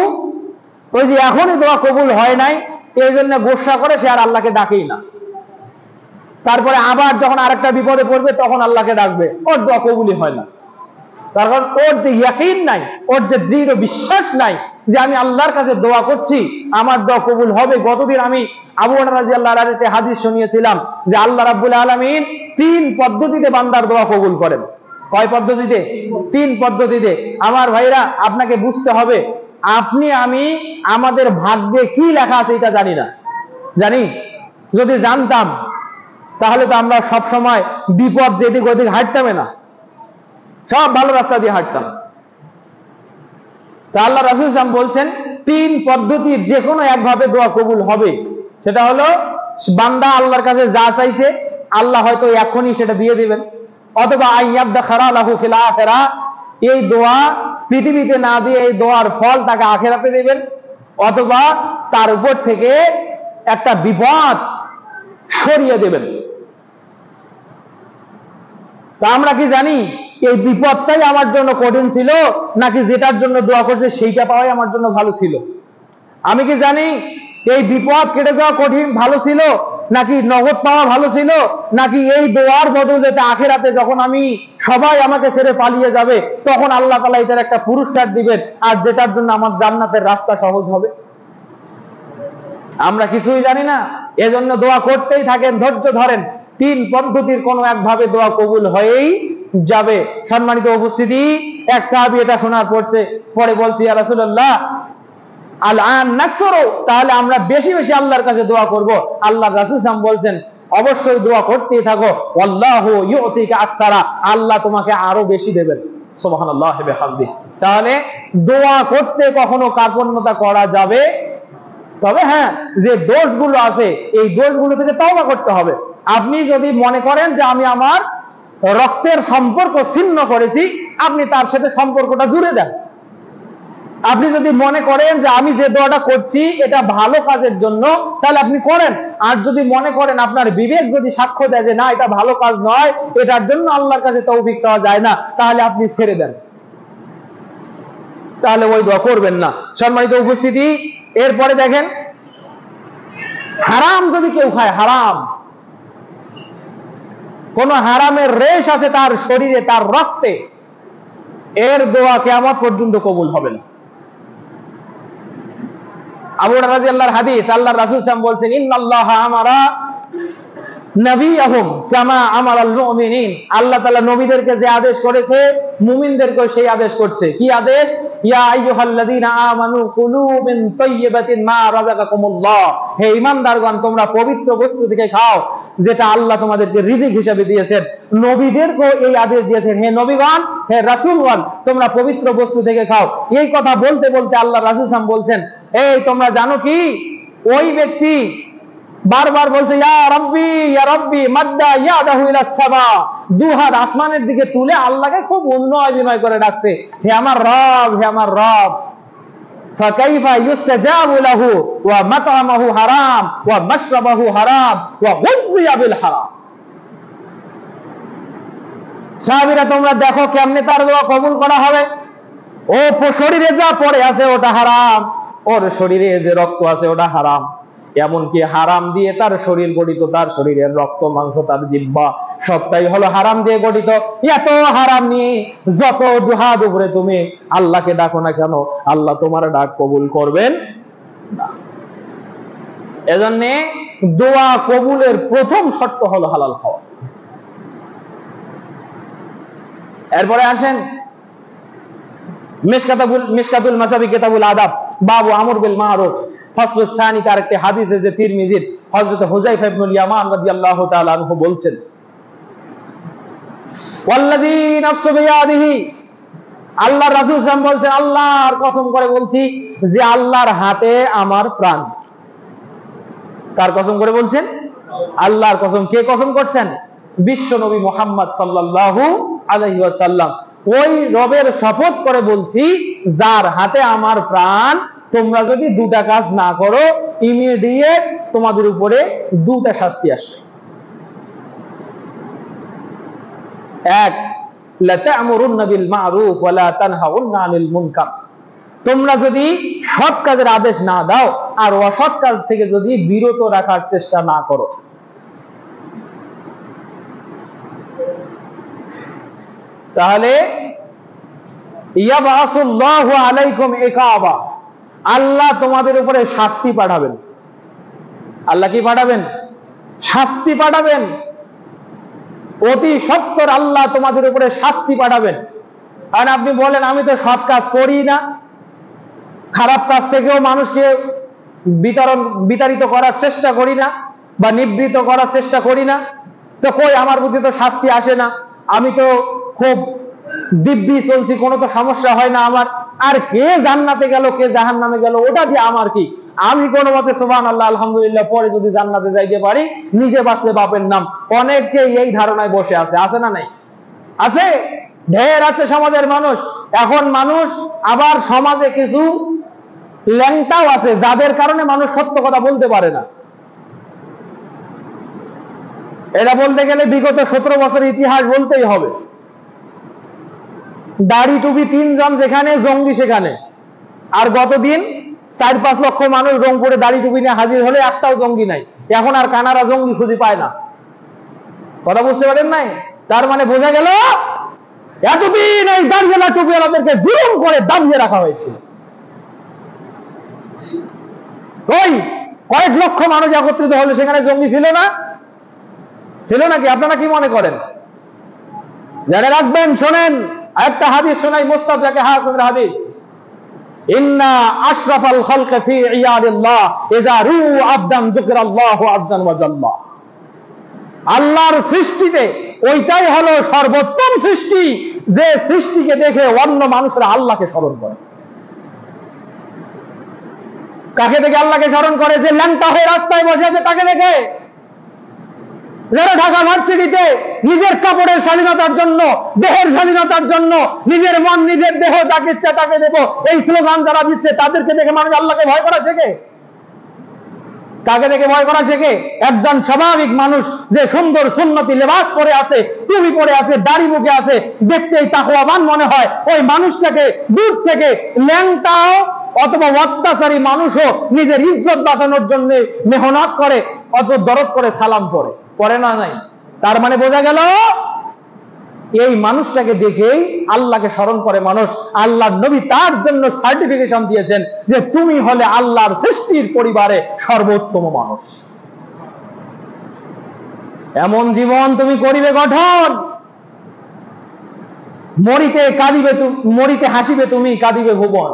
ওই যে এখনই দোয়া কবুল হয় নাই, এই জন্য গোসা করে সে আর আল্লাহকে ডাকেই না। তারপরে আবার যখন আরেকটা বিপদে পড়বে তখন আল্লাহকে ডাকবে, ওর দোয়া কবুলই হয় না। তার কারণ ওর যে ইয়াকিন নাই, ওর যে দৃঢ় বিশ্বাস নাই যে আমি আল্লাহর কাছে দোয়া করছি আমার দোয়া কবুল হবে। গতদিন আমি আবু হুরায়রা রাদিয়াল্লাহু আনহু এর হাদিস শুনিয়েছিলাম যে আল্লাহ রাব্বুল আলামিন 3 পদ্ধতিতে বান্দার দোয়া কবুল করেন। কয় পদ্ধতিতে? 3 পদ্ধতিতে। আমার ভাইরা, আপনাকে বুঝতে হবে, আপনি আমি আমাদের ভাগ্যে কি লেখা আছে এটা জানি না। জানি? যদি জানতাম তাহলে তো আমরা সব সময় বিপদ যেদিক ওদিক হাঁটতাম না, সব ভালো রাস্তা দিয়ে হাঁটতাম। তা আল্লাহ রাসূল সাল্লাল্লাহু আলাইহি ওয়াসাল্লাম বলছেন 3 পদ্ধতির যে কোনো একভাবে দোয়া কবুল হবে। সেটা হলো, বান্দা আল্লাহর কাছে যা চাইছে আল্লাহ হয়তো এখনই সেটা দিয়ে দিবেন, অথবা আইয়াবদাখারা লাহু ফিল আখিরা, এই দোয়া পৃথিবীতে না দিয়ে এই দোয়ার ফল তাকে আখিরাতে দিবেন, অথবা তার উপর থেকে একটা বিপদ সরিয়ে দেবেন। তা আমরা কি জানি এই বিপদটাই আমার জন্য কঠিন ছিল, নাকি যেটার জন্য দোয়া করছে সেইটা পাওয়াই আমার জন্য ভালো ছিল? আমি কি জানি এই বিপদ কেটে যাওয়া কঠিন ভালো ছিল, নাকি নগদ পাওয়া ভালো ছিল, নাকি এই দোয়ার বদলে আখিরাতে যখন আমি সবাই আমাকে ছেড়ে পালিয়ে যাবে তখন আল্লাহ তাআলা এটার একটা পুরস্কার দিবেন, আর যেটার জন্য আমার জান্নাতের রাস্তা সহজ হবে? আমরা কিছুই জানি না, এজন্য দোয়া করতেই থাকেন, ধৈর্য ধরেন। 3 পদ্ধতির কোনো একভাবে দোয়া কবুল হয়েই যাবে। সম্মানিত উপস্থিতি, এক সাহাবী এটা শোনার পরে বলছি, ইয়া রাসূলুল্লাহ আল-আন নাকসুরু, তাহলে আমরা বেশি বেশি আল্লাহর কাছে দোয়া করব। আল্লাহ রাসূল সাল্লাল্লাহু আলাইহি ওয়াসাল্লাম বলছেন, অবশ্যই দোয়া করতেই থাকো, আল্লাহু ইউতিকা আকসারা, আল্লাহ তোমাকে আরো বেশি দেবেন। সুবহানাল্লাহি ওয়া বিহামদিহি। তাহলে দোয়া করতে কখনো কার্পণ্যতা করা যাবে, তবে হ্যাঁ, যে দোষগুলো আছে এই দোষগুলো থেকে তওবা করতে হবে। আপনি যদি মনে করেন যে আমি আমার রক্তের সম্পর্ক ছিন্ন করেছি, আপনি তার সাথে সম্পর্কটা জুড়ে দেন। আপনি যদি মনে করেন যে আমি যে দোয়াটা করছি এটা ভালো কাজের জন্য, তাহলে আপনি করেন। আর যদি মনে করেন, আপনার বিবেক যদি সাক্ষ্য দেয় যে না এটা ভালো কাজ নয়, এটার জন্য আল্লাহর কাছে তৌফিক চাওয়া যায় না, তাহলে আপনি ছেড়ে দেন। তাহলে ওই দোয়া করবেন না। সম্মানিত উপস্থিতি, এরপরে দেখেন, হারাম যদি কেউ খায়, হারাম, কোন হারামের রেশ আছে তার শরীরে, তার রক্তে, এর দোয়া কিয়ামত পর্যন্ত কবুল হবে না। আবু হুরায়রা রাদিয়াল্লাহু হাদিস, আল্লাহর রাসূল সাল্লাল্লাহু আলাইহি ওয়াসাল্লাম বলছেন, ইন্নাল্লাহা আমারা নবিয়াহুম কামা আমারাল মুমিনিন, আল্লাহ তাআলা নবীদেরকে যে আদেশ করেছে মুমিনদেরকেও সেই আদেশ করছে। কি আদেশ? ইয়া আইয়ুহাল্লাযীনা আমানু কুলু মিন তাইয়্যিবাতিন মা রাযাকাকুমুল্লাহ, হে ঈমানদারগণ তোমরা পবিত্র বস্তু থেকে খাও যেটা আল্লাহ তোমাদেরকে রিজিক হিসেবে দিয়েছেন। নবীদেরকেও এই আদেশ দিয়েছেন, হে নবীগণ, হে রাসূলগণ, তোমরা পবিত্র বস্তু থেকে খাও। এই কথা বলতে বলতে আল্লাহ রাসূল সাল্লাল্লাহু আলাইহি ওয়াসাল্লাম বলছেন, এই তোমরা জানো কি ওই ব্যক্তি বারবার বলছে ইয়া রাব্বি মাদ্দা ইয়াদাহু ইলাস সামা, দুহাত আসমানের দিকে তুলে আল্লাহকে খুব উন্নয় বিনয় করে ডাকছে, হে আমার রব, হে আমার রব। ফাকাইফা ইউস্তাজাবু লাহু ওয়া মাতআমাহু হারাম ওয়া মাশরাবাহু হারাম ওয়া গুযিয়া বিল হারাম। সাহাবীরা তোমরা দেখো কেমনে তার দোয়া কবুল করা হবে। ও শরীরে যা পড়ে আছে ওটা হারাম, ওর শরীরে যে রক্ত আছে ওটা হারাম, এমনকি হারাম দিয়ে তার শরীর গঠিত, তার শরীরের রক্ত মাংস, তার জিহ্বা সবটাই হলো হারাম দিয়ে গঠিত। এত হারাম নিয়ে যত দুহাত উপরে তুমি আল্লাহকে ডাকো না কেন, আল্লাহ তোমার ডাক কবুল করবেন না। এজন্য দোয়া কবুলের প্রথম শর্ত হলো হালাল খাওয়া। এরপরে আসেন মিশকাতুল মাসাবি কিতাবুল আদাব, বাবু আমর বিল মারুফ, ফাসলুস সানি, তার একটি হাদিস যে তিরমিজির, হযরত হুযায়ফা ইবনুল ইয়ামান রাদিয়াল্লাহু তাআলা আনহু বলছেন, ওয়াল্লাযী নাফসু বিয়াদিহি, আল্লাহর রাসূল সাল্লাল্লাহু আলাইহি ওয়াসাল্লাম বলছেন, আল্লাহর কসম করে বলছি যে আল্লাহর হাতে আমার প্রাণ। কার কসম করে বলছেন? আল্লাহর কসম। কে কসম করছেন? বিশ্ব নবী মুহাম্মদ সাল্লাল্লাহু আলাইহি ওয়াসাল্লাম। ওই রবের শপথ করে বলছি যার হাতে আমার প্রাণ, তোমরা যদি দুটা কাজ না করো ইমিডিয়েট তোমাদের উপরে দুটা শাস্তি আসবে। এক, লা তা'মুরুন্না বিল মা'রুফ ওয়া লা তানহাউন্না আনিল মুনকার, তোমরা যদি সৎ কাজের আদেশ না দাও আর অসৎ কাজ থেকে যদি বিরত রাখার চেষ্টা না করো। তাহলে ইয়াবআসুল্লাহু আলাইকুম ইকাবা, আল্লাহ তোমাদের উপরে শাস্তি পাঠাবেন। আল্লাহ কি পাঠাবেন? শাস্তি পাঠাবেন। অতি সত্বর আল্লাহ তোমাদের উপরে শাস্তি পাঠাবেন। আর আপনি বলেন আমি তো সৎ কাজ করি না, খারাপ কাজ থেকেও মানুষকে বিতাড়িত করার চেষ্টা করি না বা নিবৃত করার চেষ্টা করি না, তো কই আমার বুদ্ধি তো শাস্তি আসে না, আমি তো খুব দিব্যি চলছি, কোনো তো সমস্যা হয় না আমার। আর কে জান্নাতে গেল কে জাহান্নামে গেল ওটা দিয়ে আমার কি? আমি কোনো মতে সুবহানাল্লাহ আলহামদুলিল্লাহ পরে যদি জান্নাতে যাইতে পারি, নিজে বাঁচলে বাপের নাম। অনেকে এই ধারণায় বসে আছে, আছে না নাই? আছে, ঢের আছে সমাজের মানুষ। এখন মানুষ আবার সমাজে কিছু ল্যাংটাও আছে যাদের কারণে মানুষ সত্য কথা বলতে পারে না। এটা বলতে গেলে বিগত 17 বছরের ইতিহাস বলতেই হবে। দাড়ি টুপি 3 জন যেখানে, জঙ্গি সেখানে। আর গতদিন 4-5 লক্ষ মানুষ রংপুরে দাড়ি টুপি নিয়ে হাজির হলে একটাও জঙ্গি নাই। এখন আর কানারা জঙ্গি খুঁজে পায় না। কথা বুঝতে পারেন নাই? তার মানে বোঝা গেল এতদিন এই দাড়িওয়ালা টুপিওয়ালাদেরকে জুলুম করে দাবিয়ে রাখা হয়েছে। ওই কয়েক লক্ষ মানুষ একত্রিত হলো, সেখানে জঙ্গি ছিল না? ছিল নাকি? আপনারা কি মনে করেন? জেনে রাখবেন, শোনেন, একটা হাদিস শোনাই, মুস্তাদরাকে হাকিমের হাদিস, ইন্না আশরাফাল খালকি ফি ইয়াদিল্লাহ ইযা রু আবদান যিকরাল্লাহু আযজা ওয়া জাল্লা, আল্লাহর সৃষ্টিতে ওইটাই হলো সর্বোত্তম সৃষ্টি যে সৃষ্টিকে দেখে অন্য মানুষরা আল্লাহকে স্মরণ করে। কাকে দেখে আল্লাহকে স্মরণ করে? যে ল্যাংটা হয়ে রাস্তায় বসে আছে তাকে দেখে। যারা ঢাকা ভার্সিটিতে নিজের কাপড়ের স্বাধীনতার জন্য, দেহের স্বাধীনতার জন্য, নিজের মন নিজের দেহ যাকে ইচ্ছা তাকে দেব এই স্লোগান যারা দিচ্ছে, তাদেরকে দেখে মানুষ আল্লাহকে ভয় করা শেখে। কাকে দেখে ভয় করা শেখে? একজন স্বাভাবিক মানুষ যে সুন্দর সুন্নতি লেবাস পরে আছে, টুপি পরে আছে, দাড়ি মুখে আছে, দেখতেই তাকওয়াবান মনে হয়, ওই মানুষটাকে দূর থেকে ল্যাংটাও অথবা অত্যাচারী মানুষও নিজের ইজ্জত বাঁচানোর জন্য মেহনত করে, অত দরদ করে সালাম পড়ে না? নাই? তার মানে বোঝা গেল এই মানুষটাকে দেখেই আল্লাহকে স্মরণ করে মানুষ। আল্লাহর নবী তার জন্য সার্টিফিকেশন দিয়েছেন যে তুমি হলে আল্লাহর সৃষ্টির পরিবারে সর্বোত্তম মানুষ। এমন জীবন তুমি করিবে গঠন, মরিতে কাঁদিবে, মরিতে হাসিবে তুমি, কাঁদিবে ভুবন।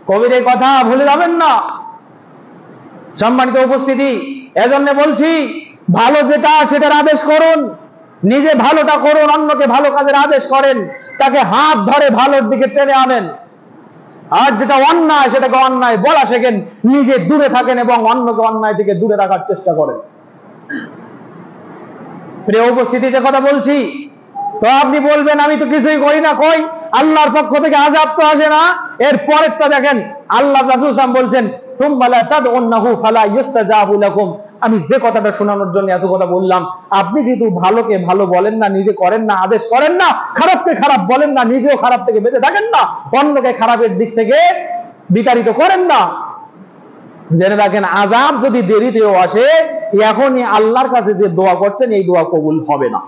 কবির এই কথা ভুলে যাবেন না। সম্মানিত উপস্থিতি, এজন্য বলছি ভালো যেটা সেটার আদেশ করুন, নিজে ভালোটা করুন, অন্যকে ভালো কাজের আদেশ করেন, তাকে হাত ধরে ভালোর দিকে টেনে আনেন। আর যেটা অন্যায় সেটাকে অন্যায় বলা শেখেন, নিজে দূরে থাকেন এবং অন্যকে অন্যায় থেকে দূরে রাখার চেষ্টা করেন। প্রিয় উপস্থিতি, যে কথা বলছি, তো আপনি বলবেন আমি তো কিছুই করি না, কই আল্লাহর পক্ষ থেকে আযাব তো আসে না। এর পরেরটা দেখেন, আল্লাহ রাসূল সাল্লাল্লাহু আলাইহি ওয়াসাল্লাম বলছেন তুম্মা লা তাদউন্নাহু ফালা ইউস্তাজাবু লাকুম। আমি যে কথাটা শোনানোর জন্য এত কথা বললাম, আপনি যেহেতু ভালোকে ভালো বলেন না, নিজে করেন না, আদেশ করেন না, খারাপকে খারাপ বলেন না, নিজেও খারাপ থেকে বেঁচে থাকেন না, অন্যকে খারাপের দিক থেকে বিতাড়িত করেন না, জেনে রাখেন আযাব যদি দেরিতেও আসে, এখনই আল্লাহর কাছে যে দোয়া করছেন এই দোয়া কবুল হবে না।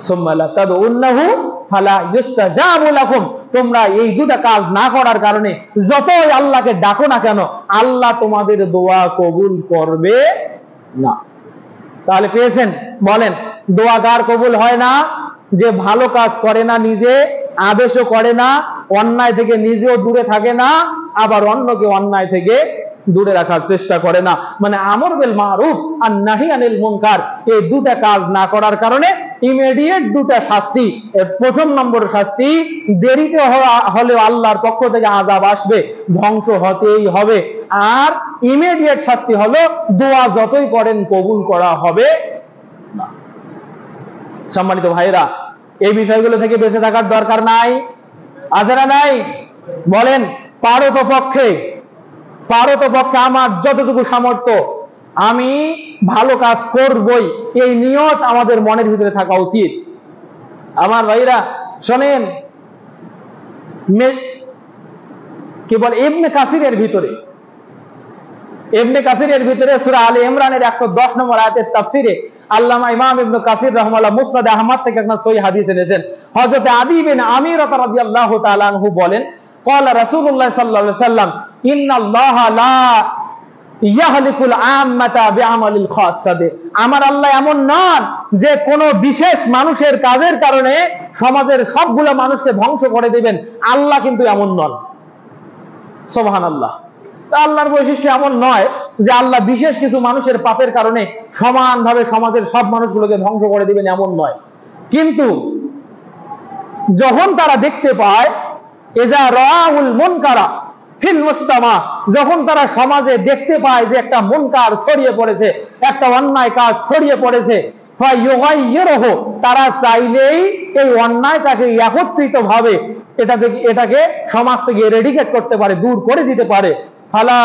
সুম্মা লা তাদউন্নাহু ফালা ইউস্তাজাবু লাকুম। তোমরা এই দুটা কাজ না করার কারণে যতই আল্লাহকে ডাকো না কেন, আল্লাহ তোমাদের দোয়া কবুল করবে না। তাহলে পেয়েছেন? বলেন, দোয়া কার কবুল হয় না? যে ভালো কাজ করে না, নিজে আদেশও করে না, অন্যায় থেকে নিজেও দূরে থাকে না, আবার অন্যকে অন্যায় থেকে দূরে রাখার চেষ্টা করে না। মানে আমর বিল মারুফ আর নাহি আনিল মুনকার, এই দুটা কাজ না করার কারণে ইমিডিয়েট দুটা শাস্তি। প্রথম নম্বর শাস্তি, দেরিতে হলেও আল্লাহর পক্ষ থেকে আযাব আসবে, ধ্বংস হতেই হবে। আর ইমিডিয়েট শাস্তি হলো দোয়া যতই করেন কবুল করা হবে না। সম্মানিত ভাইরা, এই বিষয়গুলো থেকে বেঁচে থাকার দরকার নাই? আছে না নাই? বলেন, পারো তো পক্ষে আমার যতটুকু সামর্থ্য আমি ভালো কাজ করবই, এই নিয়ত আমাদের মনের ভিতরে থাকা উচিত। আমার ভাইরা শোনেন, কেবল ইবনে কাসিরের ভিতরে সূরা আলে ইমরানের 110 নম্বর আয়াতের তাফসিরে আল্লামা ইমাম ইবনে কাসির রাহমাহুল্লাহ মুসনাদ আহমদ থেকে একটা সহিহ হাদিস এনেছেন। হযরত আদি বিন আমির রাদিয়াল্লাহু তাআলা আনহু বলেন, ক্বালা রাসূলুল্লাহ সাল্লাল্লাহু আলাইহি ওয়াসাল্লাম ইন্নাল্লাহা লা ইয়াহলিকুল আম্মাতা বিআমালিল খাসাতি। আমার আল্লাহ এমন নন যে কোন বিশেষ মানুষের কাজের কারণে সমাজের সবগুলো মানুষকে ধ্বংস করে দিবেন। আল্লাহ কিন্তু এমন নন। সুবহানাল্লাহ। আল্লাহর বৈশিষ্ট্য এমন নয় যে আল্লাহ বিশেষ কিছু মানুষের পাপের কারণে সমানভাবে সমাজের সব মানুষগুলোকে ধ্বংস করে দিবেন, এমন নয়। কিন্তু যখন তারা দেখতে পায়, ইজা রাউল মুনকারা ফিল মুজতামা, যখন তারা সমাজে দেখতে পায় যে একটা মুনকার ছড়িয়ে পড়েছে, একটা অন্যায় কাজ ছড়িয়ে পড়েছে, ফায়ুগাইয়িরহু, তারা চাইলেই এই অন্যায়টাকে একত্রিতভাবে এটাকে সমাজ থেকে এরেডিকেট করতে পারে, দূর করে দিতে পারে। ফালা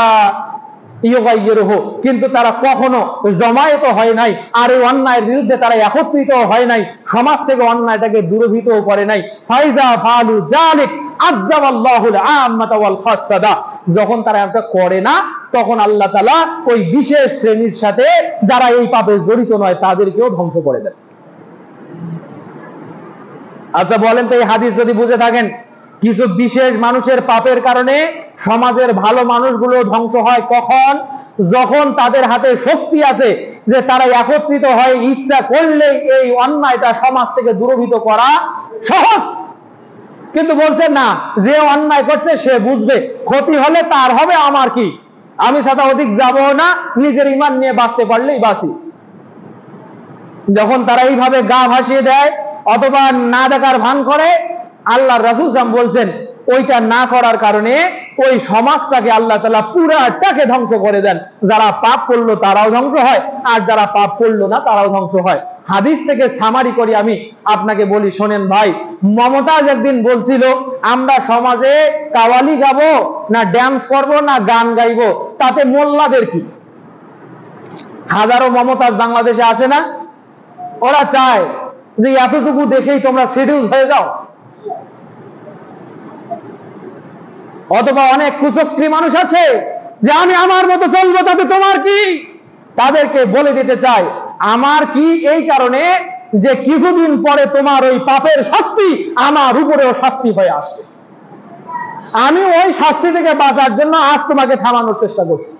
ইউগাইয়িরহু, কিন্তু তারা কখনো জমায়েত হয় নাই, আর এই অন্যায়ের বিরুদ্ধে তারা একত্রিত হয় নাই, সমাজ থেকে অন্যায়টাকে দূরীভূতও করে নাই। ফাইজা ফালু যালিক আযাবাল্লাহুল আম্মাতা ওয়াল খাসাদা, যখন তারা এটা করে না, তখন আল্লাহ তাআলা ওই বিশেষ শ্রেণীর সাথে যারা এই পাপে জড়িত নয় তাদেরকেও ধ্বংস করে দেন। আচ্ছা বলেন তো, এই হাদিস যদি বুঝে থাকেন, কিছু বিশেষ মানুষের পাপের কারণে সমাজের ভালো মানুষগুলো ধ্বংস হয় কখন? যখন তাদের হাতে শক্তি আছে যে তারা একত্রিত হয়, ইচ্ছা করলেই এই অন্যায়টা সমাজ থেকে দূরীভূত করা সহজ। কিন্তু বলছে না, যে অন্যায় করছে সে বুঝবে, ক্ষতি হলে তার হবে, আমার কি, আমি সাথে অধিক যাব না, নিজের ঈমান নিয়ে বাঁচতে পারলেই বাঁচি। যখন তারা এইভাবে গা ভাসিয়ে দেয় অথবা না দেখার ভান করে, আল্লাহর রাসূল সাল্লাল্লাহু আলাইহি ওয়াসাল্লাম বলছেন ওইটা না করার কারণে ওই সমাজটাকে আল্লাহ তাআলা পুরাটাকে ধ্বংস করে দেন। যারা পাপ করলো তারাও ধ্বংস হয়, আর যারা পাপ করলো না তারাও ধ্বংস হয়। হাদিস থেকে সামারি করি আমি আপনাকে বলি, শোনেন ভাই। মমতাজ একদিন বলছিল, আমরা সমাজে কাওয়ালি গাবো না ড্যান্স করবো না গান গাইবো, তাতে মোল্লাদের কি? হাজারো মমতাজ বাংলাদেশে আছে না? ওরা চায় যে এতটুকু দেখেই তোমরা সিডিউস হয়ে যাও। অথবা অনেক কুচক্রী মানুষ আছে যে আমি আমার মতো চলবো, তাতে তোমার কি? তাদেরকে বলে দিতে চাই, আমার কি এই কারণে যে কিছুদিন পরে তোমার ওই পাপের শাস্তি আমার উপরেও শাস্তি হয়ে আসবে। আমি ওই শাস্তি থেকে বাঁচার জন্য আজ তোমাকে থামানোর চেষ্টা করছি।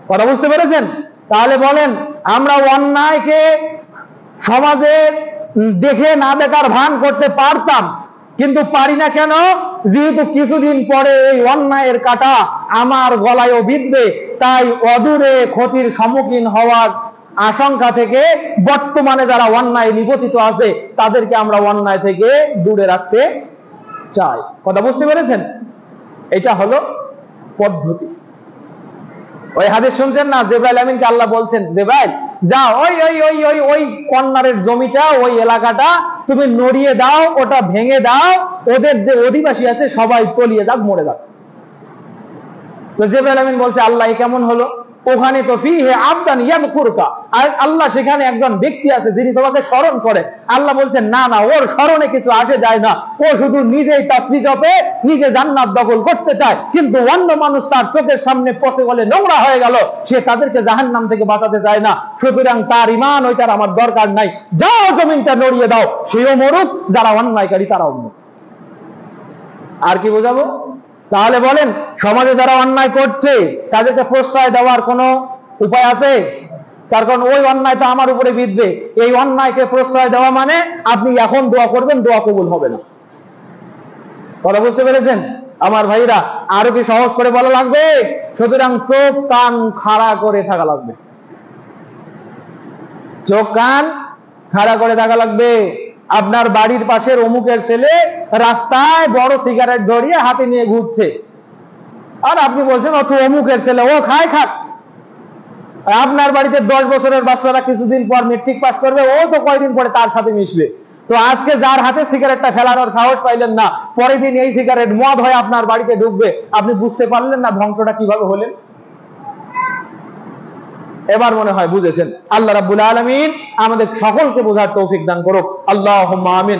কথা বুঝতে পেরেছেন? তাহলে বলেন, আমরা অন্যায়কে সমাজে দেখে না দেখার ভান করতে পারতাম, কিন্তু পারি না কেন? যেহেতু কিছুদিন পরে এই অন্যায়ের কাঁটা আমার গলায়ও বিঁধবে, তাই অদূরে ক্ষতির সম্মুখীন হওয়ার আশঙ্কা থেকে বর্তমানে যারা অন্যায় নিপতিত আছে তাদেরকে আমরা অন্যায় থেকে দূরে রাখতে চাই। কথা বুঝতে পেরেছেন? এটা হলো পদ্ধতি। ওই হাদিস শুনছেন না, জিবরাইল আমিনকে আল্লাহ বলছেন, জিবরাইল যাও ওই ওই ওই ওই ওই কর্নারের জমিটা, ওই এলাকাটা তুমি নড়িয়ে দাও, ওটা ভেঙে দাও, ওদের যে অধিবাসী আছে সবাই তলিয়ে যাক, মরে যাক। তো জিবরাইল আমিন বলছে, আল্লাহ কেমন হলো? ওখানে তো ফিহে আবদান ইয়াযকুরকা, আর আল্লাহ সেখানে একজন ব্যক্তি আছে যিনি তোমাকে স্মরণ করে। আল্লাহ বলছেন, না না, ওর স্মরণে কিছু আসে যায় না, ও শুধু নিজেই তাসবিহ জপে, নিজে জান্নাত দখল করতে চায়, কিন্তু অন্য মানুষ তার চোখের সামনে পচে গলে নোংরা হয়ে গেল, সে তাদেরকে জাহান্নাম থেকে বাঁচাতে চায় না। সুতরাং তার ঈমান ওইটার আমার দরকার নাই, যাও জমিনটা নড়িয়ে দাও, সেও মরুক, যারা অন্যায়কারী তারাও মরুক। আর কি বোঝাবো? তাহলে বলেন, সমাজে যারা অন্যায় করছে তাদেরকে প্রশ্রয় দেওয়ার কোনো উপায় আছে? তার কারণ ওই অন্যায় তো আমার উপরে বিধবে। এই অন্যায়কে প্রশ্রয় দেওয়া মানে আপনি এখন দোয়া করবেন, দোয়া কবুল হবে না। কথা বুঝতে পেরেছেন আমার ভাইরা? আরো কি সহজ করে বলা লাগবে? সুতরাং চোখ কান খাড়া করে থাকা লাগবে, চোখ কান খাড়া করে থাকা লাগবে। আপনার বাড়ির পাশের অমুকের ছেলে রাস্তায় বড় সিগারেট ধরিয়ে হাতে নিয়ে ঘুরছে, আর আপনি বলছেন অত অমুকের ছেলে, ও খায় খাক। আপনার বাড়িতে 10 বছরের বাচ্চারা কিছুদিন পর মেট্রিক পাস করবে, ও তো কয়দিন পরে তার সাথে মিশবে। তো আজকে যার হাতে সিগারেটটা ফেলানোর সাহস পাইলেন না, পরের দিন এই সিগারেট মদ হয়ে আপনার বাড়িতে ঢুকবে। আপনি বুঝতে পারলেন না ধ্বংসটা কিভাবে হলেন? এবার মনে হয় বুঝেছেন। আল্লাহ রাব্বুল আলামিন আমাদের সকলকে বোঝার তৌফিক দান করুক। আল্লাহুম্মা আমিন।